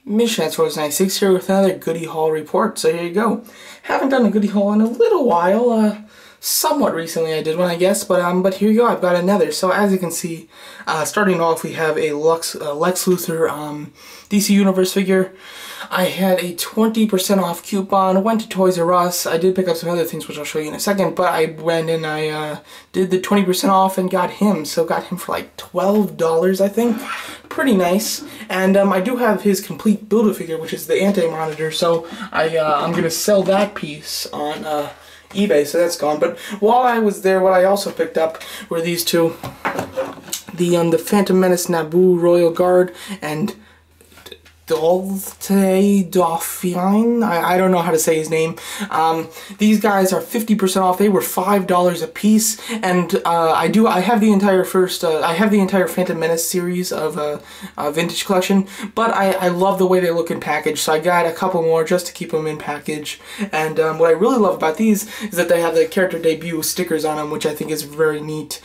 Mission 96 here with another Goody Haul report. So here you go. Haven't done a Goody Haul in a little while. Somewhat recently I did one, I guess, but here you go. I've got another. So as you can see, starting off, we have a Lex Luthor DC Universe figure. I had a 20% off coupon, went to Toys R Us. I did pick up some other things, which I'll show you in a second, but I went and I did the 20% off and got him. So got him for like $12, I think. Pretty nice. And I do have his complete Build-A-Figure, which is the Anti-Monitor, so I'm going to sell that piece on eBay, so that's gone. But while I was there, what I also picked up were these two. The Phantom Menace Naboo Royal Guard and Dauphine. I don't know how to say his name. These guys are 50% off. They were $5 a piece, and I have the entire Phantom Menace series of vintage collection, but I love the way they look in package, so I got a couple more just to keep them in package. And what I really love about these is that they have the character debut stickers on them, which I think is very neat.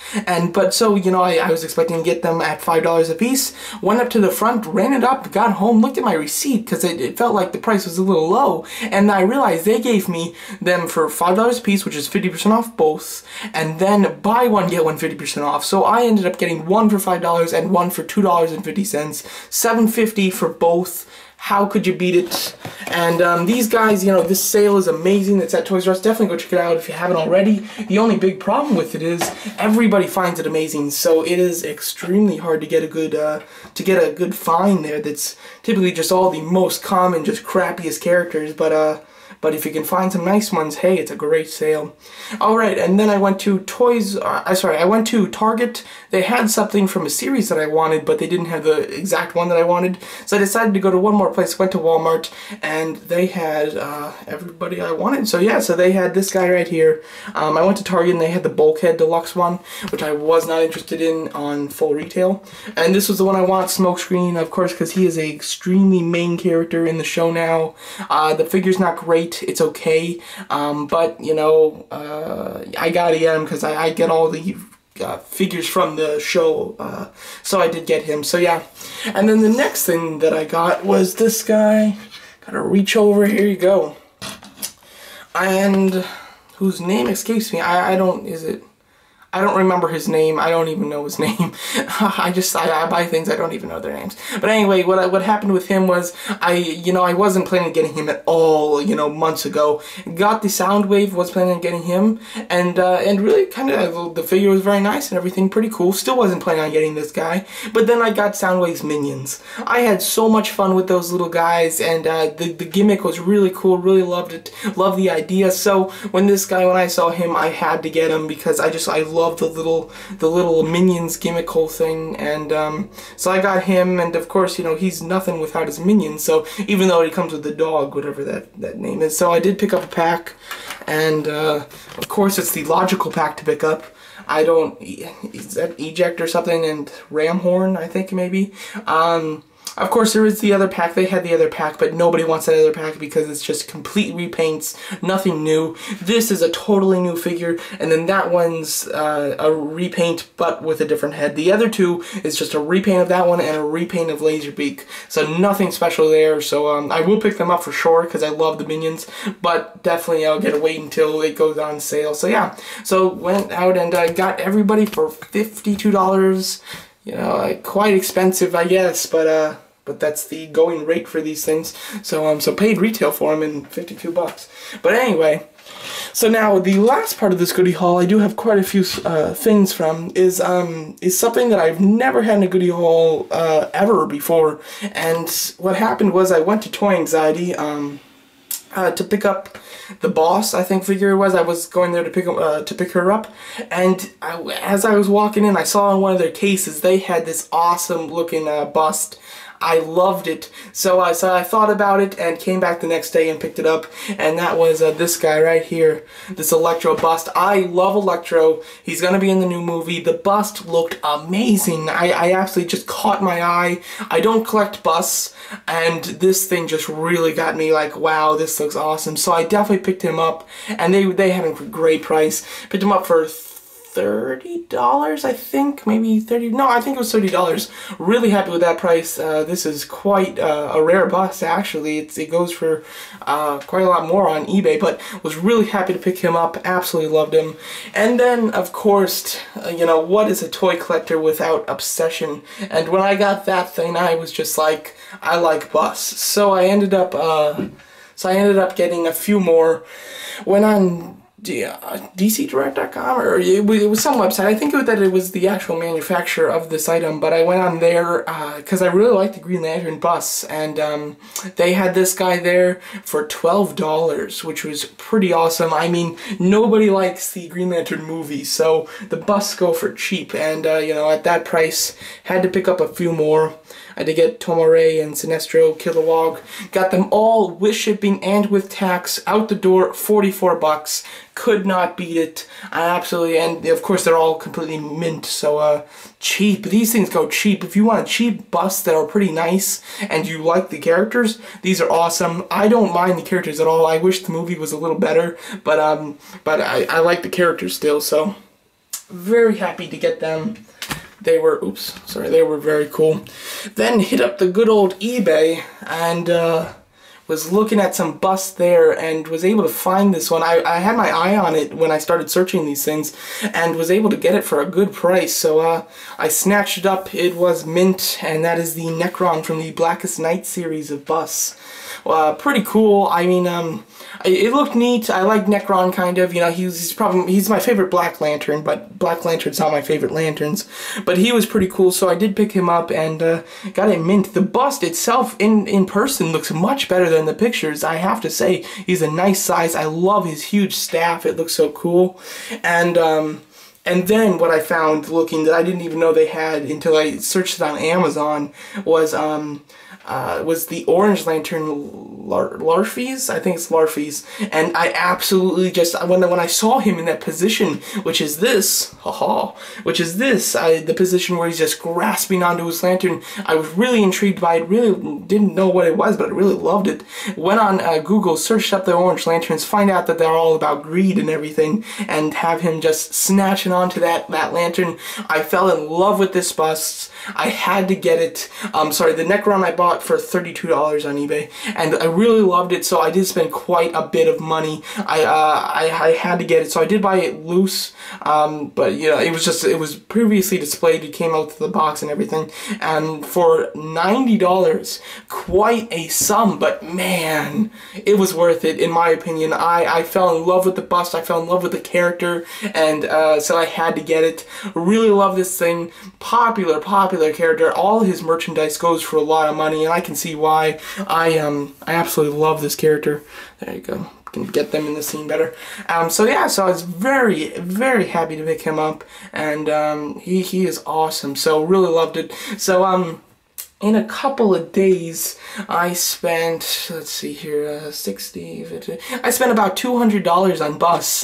So you know, I was expecting to get them at $5 a piece. Went up to the front, ran it up, got home, looked at my receipt because it felt like the price was a little low, and I realized they gave me them for $5 a piece, which is 50% off both, and then buy one get one 50% off. So I ended up getting one for $5 and one for $2.50, $7.50 for both. How could you beat it? And these guys, you know, this sale is amazing. It's at Toys R Us. Definitely go check it out if you haven't already. The only big problem with it is everybody finds it amazing, so it is extremely hard to get a good find there. That's typically just all the most common, just crappiest characters. But if you can find some nice ones, hey, it's a great sale. Alright, and then I went to I went to Target. They had something from a series that I wanted, but they didn't have the exact one that I wanted. So I decided to go to one more place. Went to Walmart, and they had everybody I wanted. So yeah, so they had this guy right here. I went to Target, and they had the Bulkhead Deluxe one, which I was not interested in on full retail. And this was the one I want, Smokescreen, of course, because he is a extremely main character in the show now. The figure's not great. It's okay, but you know, I gotta get him because I get all the figures from the show, so I did get him. So yeah, and then the next thing that I got was this guy. Gotta reach over. Here you go, and whose name escapes me. I don't remember his name. I don't even know his name. I buy things, I don't even know their names. But anyway, what happened with him was, I wasn't planning on getting him at all, months ago. Got the Soundwave, was planning on getting him, and really kind of, the figure was very nice and everything, pretty cool. Still wasn't planning on getting this guy. But then I got Soundwave's minions. I had so much fun with those little guys, and the gimmick was really cool, really loved it, loved the idea. So when I saw him, I had to get him because I love the little minions gimmick whole thing, and so I got him, and of course, he's nothing without his minions, so even though he comes with the dog, whatever that name is. So I did pick up a pack, and of course it's the logical pack to pick up. Is that Eject or something, and Ramhorn, I think, maybe. Of course, there is the other pack. They had the other pack, but nobody wants that other pack because it's just complete repaints, nothing new. This is a totally new figure, and then that one's a repaint, but with a different head. The other two is just a repaint of that one and a repaint of Laserbeak, so nothing special there. So I will pick them up for sure because I love the minions, but definitely I'll get to wait until it goes on sale. So yeah, so went out and got everybody for $52. Quite expensive, I guess, but that's the going rate for these things. So so paid retail for them in $52. But anyway, so now the last part of this Goody Haul, I do have quite a few things from, is something that I've never had in a Goody Haul ever before. And what happened was I went to Toy Anxiety to pick up the Boss, I think figure it was. I was going there to pick her up, and as I was walking in, I saw in one of their cases they had this awesome looking bust. I loved it, so I thought about it and came back the next day and picked it up, and that was this guy right here, this Electro bust. I love Electro. He's gonna be in the new movie. The bust looked amazing. I absolutely just caught my eye. I don't collect busts, and this thing just really got me like, wow, this looks awesome. So I definitely picked him up, and they had him for a great price. Picked him up for $30, I think, maybe 30, no, I think it was $30. Really happy with that price. This is quite a rare bust, actually. It goes for quite a lot more on eBay, but was really happy to pick him up. Absolutely loved him. And then, of course, you know, what is a toy collector without obsession? And when I got that thing, I was just like, I like busts. So I ended up getting a few more. Went on DCDirect.com, or it was some website. I think that it was the actual manufacturer of this item, but I went on there because I really like the Green Lantern busts, and they had this guy there for $12, which was pretty awesome. I mean, nobody likes the Green Lantern movie, so the busts go for cheap, and you know, at that price, had to pick up a few more. I had to get Tomare and Sinestro, Kilowog. Got them all with shipping and with tax, out the door, 44 bucks. Could not beat it. I absolutely, and of course they're all completely mint, so cheap. These things go cheap. If you want a cheap busts that are pretty nice and you like the characters, these are awesome. I don't mind the characters at all. I wish the movie was a little better, but I like the characters still, so very happy to get them. They were, they were very cool. Then hit up the good old eBay and was looking at some busts there and was able to find this one. I had my eye on it when I started searching these things and was able to get it for a good price. So I snatched it up. It was mint, and that is the Necron from the Blackest Night series of busts. Pretty cool. I mean, it looked neat. I like Necron, kind of. You know, he's my favorite Black Lantern, but Black Lantern's not my favorite lanterns. But he was pretty cool, so I did pick him up and got it mint. The bust itself in person looks much better than the pictures. I have to say, he's a nice size. I love his huge staff. It looks so cool. And then what I found looking that I didn't even know they had until I searched it on Amazon was the Orange Lantern Larfies? I think it's Larfies. And I absolutely just, when I saw him in that position, which is this, the position where he's just grasping onto his lantern, I was really intrigued by it, really didn't know what it was, but I really loved it. Went on Google, searched up the Orange Lanterns, find out that they're all about greed and everything, and have him just snatching onto that lantern. I fell in love with this bust. I had to get it. The Necron I bought for $32 on eBay, and I really loved it, so I did spend quite a bit of money. I had to get it, so I did buy it loose, but you know, it was previously displayed. It came out with the box and everything, and for $90, quite a sum, but man, it was worth it in my opinion. I fell in love with the bust, I fell in love with the character, and so I had to get it. Really love this thing. Popular character. All his merchandise goes for a lot of money, and I can see why. I absolutely love this character. There you go. Can get them in the scene better. So yeah, so I was very, very happy to pick him up, and he is awesome. So really loved it. So in a couple of days, I spent, let's see here, 60, 50, I spent about $200 on busts,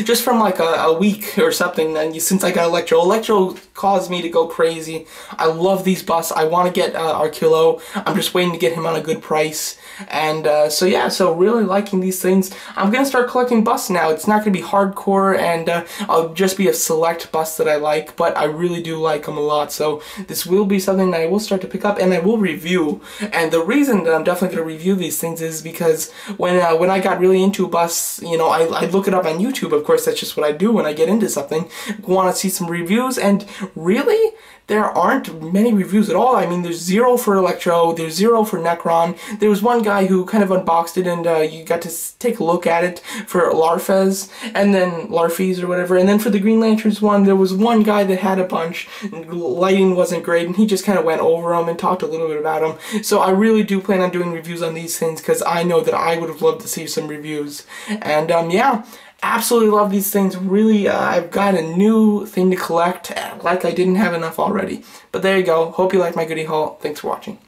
just from like a week or something, and since I got Electro caused me to go crazy. I love these busts. I want to get Arquillo. I'm just waiting to get him on a good price, and so yeah, so really liking these things. I'm going to start collecting busts now. It's not going to be hardcore, and I'll just be a select busts that I like, but I really do like them a lot, so this will be something that I will start to pick up, and I will review. And the reason that I'm definitely going to review these things is because when I got really into busts, you know, I look it up on YouTube. Of course, that's just what I do when I get into something. Want to see some reviews, and really, there aren't many reviews at all. I mean, there's 0 for Electro, there's 0 for Necron. There was one guy who kind of unboxed it, and you got to take a look at it for Larfes, and then Larfies or whatever. And then for the Green Lanterns one, there was one guy that had a bunch. Lighting wasn't great, and he just kind of went over them and talked a little bit about them. So I really do plan on doing reviews on these things, because I know that I would have loved to see some reviews. And yeah, absolutely love these things. Really, I've got a new thing to collect, like I didn't have enough already. But there you go. Hope you like my goodie haul. Thanks for watching.